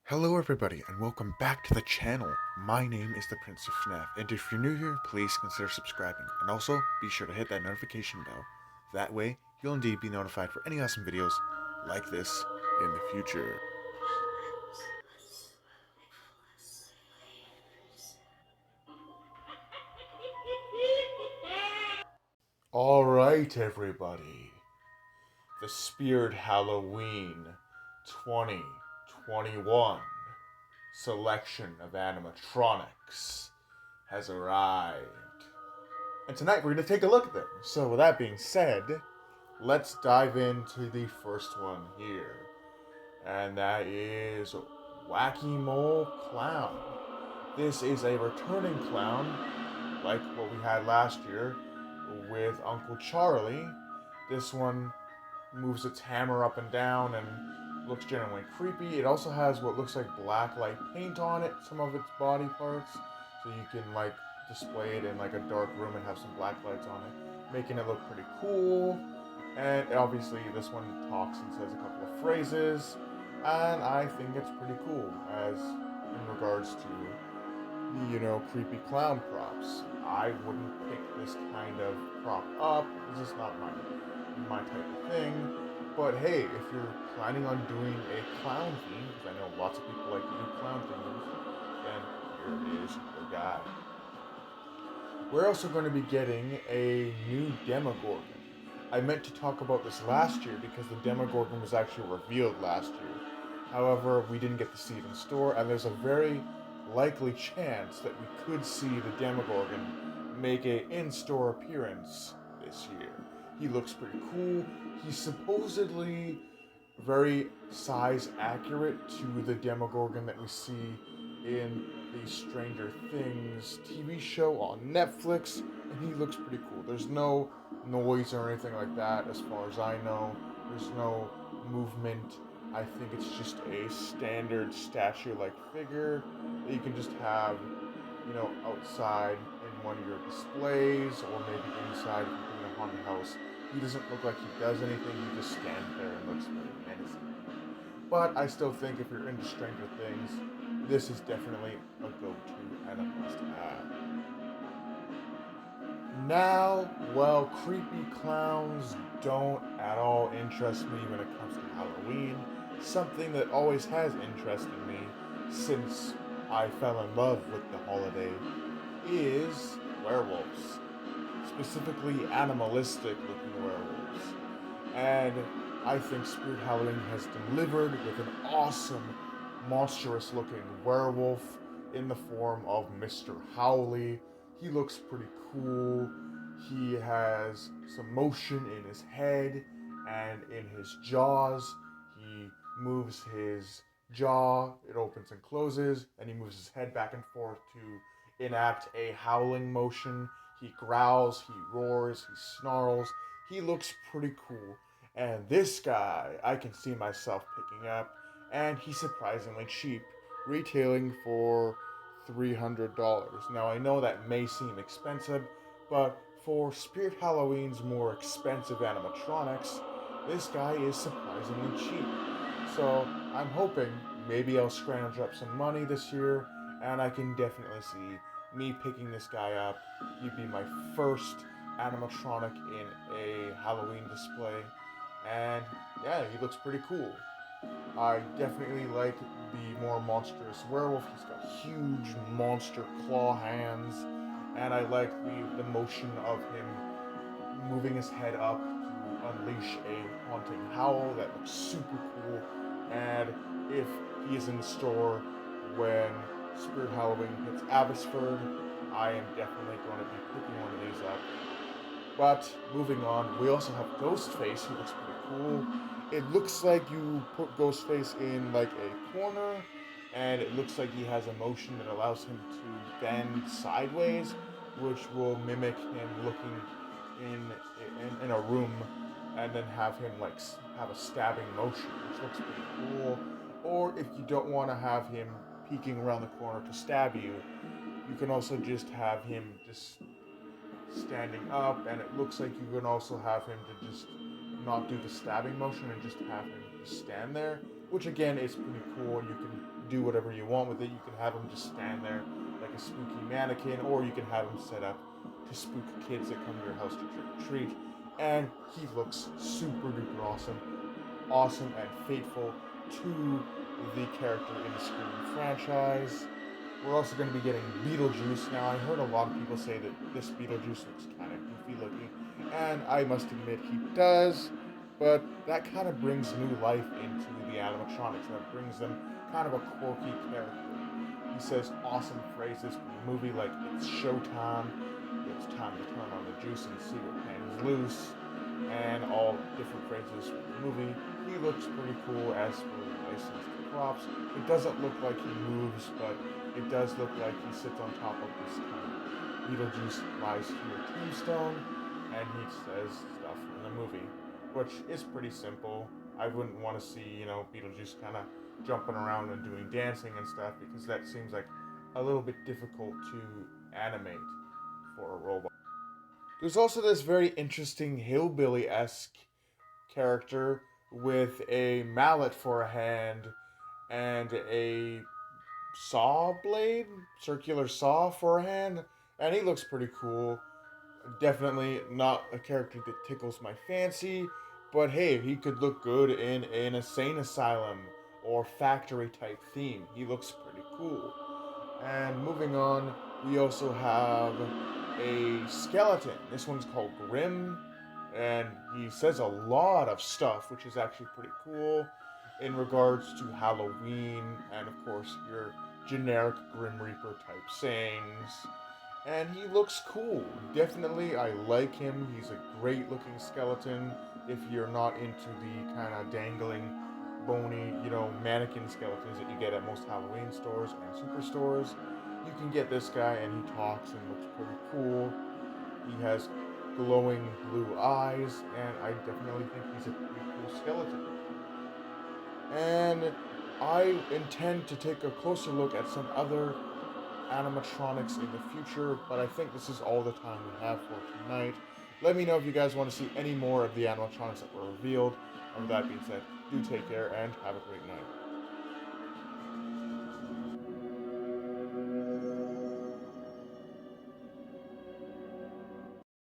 Hello everybody and welcome back to the channel. My name is the Prince of FNAF, and if you're new here, please consider subscribing, and also be sure to hit that notification bell. That way, you'll indeed be notified for any awesome videos like this in the future. Alright everybody, the Spirit Halloween 2021 selection of animatronics has arrived. And tonight we're going to take a look at them. So with that being said, let's dive into the first one here. And that is Wacky Mole Clown. This is a returning clown, like what we had last year with Uncle Charlie. This one moves its hammer up and down and looks genuinely creepy. It also has what looks like black light paint on it, some of its body parts, so you can display it in like a dark room and have some black lights on it, making it look pretty cool. And obviously this one talks and says a couple of phrases, and I think it's pretty cool as in regards to the, creepy clown props. I wouldn't pick this kind of prop up. This is not my type of thing. But hey, if you're planning on doing a clown theme, because I know lots of people like to do clown themes, then here is your guy. We're also going to be getting a new Demogorgon. I meant to talk about this last year because the Demogorgon was actually revealed last year. However, we didn't get to see it in store, and there's a very likely chance that we could see the Demogorgon make an in-store appearance this year. He looks pretty cool. He's supposedly very size accurate to the Demogorgon that we see in the Stranger Things TV show on Netflix, and he looks pretty cool. There's no noise or anything like that as far as I know. There's no movement. I think it's just a standard statue-like figure that you can just have, outside in one of your displays, or maybe inside if you're in a haunted house. He doesn't look like he does anything, he just stands there and looks very menacing. But I still think if you're into Stranger Things, this is definitely a go-to and a must-have. Now, well, creepy clowns don't at all interest me when it comes to Halloween. Something that always has interested me since I fell in love with the holiday is werewolves. Specifically animalistic looking werewolves. And I think Spirit Halloween has delivered with an awesome, monstrous looking werewolf in the form of Mr. Howley. He looks pretty cool. He has some motion in his head and in his jaws. He moves his jaw, it opens and closes, and he moves his head back and forth to enact a howling motion. He growls, he roars, he snarls. He looks pretty cool. And this guy, I can see myself picking up, and he's surprisingly cheap, retailing for $300. Now, I know that may seem expensive, but for Spirit Halloween's more expensive animatronics, this guy is surprisingly cheap. So, I'm hoping maybe I'll scrounge up some money this year, and I can definitely see me picking this guy up. He'd be my first animatronic in a Halloween display, and yeah, he looks pretty cool. I definitely like the more monstrous werewolf. He's got huge monster claw hands, and I like the motion of him moving his head up to unleash a haunting howl that looks super cool. And if he is in the store when Spirit Halloween hits Abbotsford, I am definitely going to be picking one of these up. But moving on, we also have Ghostface, who looks pretty cool. It looks like you put Ghostface in like a corner, and it looks like he has a motion that allows him to bend sideways, which will mimic him looking in a room, and then have him have a stabbing motion, which looks pretty cool. Or if you don't want to have him peeking around the corner to stab you, you can also just have him just standing up, and it looks like you can also have him to just not do the stabbing motion and just have him just stand there, which again is pretty cool. You can do whatever you want with it. You can have him just stand there like a spooky mannequin, or you can have him set up to spook kids that come to your house to trick or treat. And he looks super duper awesome, awesome and faithful to the character in the Scream franchise. We're also going to be getting Beetlejuice. Now, I heard a lot of people say that this Beetlejuice looks kind of goofy looking, and I must admit he does, but that kind of brings new life into the animatronics. That brings them kind of a quirky character. He says awesome phrases from the movie like, it's showtime, it's time to turn on the juice and see what hangs loose, and all different phrases from the movie. He looks pretty cool as for licensed props. It doesn't look like he moves, but it does look like he sits on top of this kind of Beetlejuice lies here tombstone, and he says stuff in the movie, which is pretty simple. I wouldn't want to see, Beetlejuice kind of jumping around and doing dancing and stuff because that seems like a little bit difficult to animate for a robot. There's also this very interesting hillbilly esque character with a mallet for a hand and a saw blade, circular saw for a hand, and he looks pretty cool. Definitely not a character that tickles my fancy, but hey, he could look good in an insane asylum or factory type theme. He looks pretty cool. And moving on, we also have a skeleton. This one's called Grim, and he says a lot of stuff, which is actually pretty cool in regards to Halloween and, of course, your generic Grim Reaper type sayings. And he looks cool. Definitely, I like him. He's a great looking skeleton. If you're not into the kind of dangling, bony, mannequin skeletons that you get at most Halloween stores and superstores, you can get this guy and he talks and looks pretty cool. He has glowing blue eyes, and I definitely think he's a pretty cool skeleton. And I intend to take a closer look at some other animatronics in the future, but I think this is all the time we have for tonight. Let me know if you guys want to see any more of the animatronics that were revealed. And with that being said, do take care and have a great night.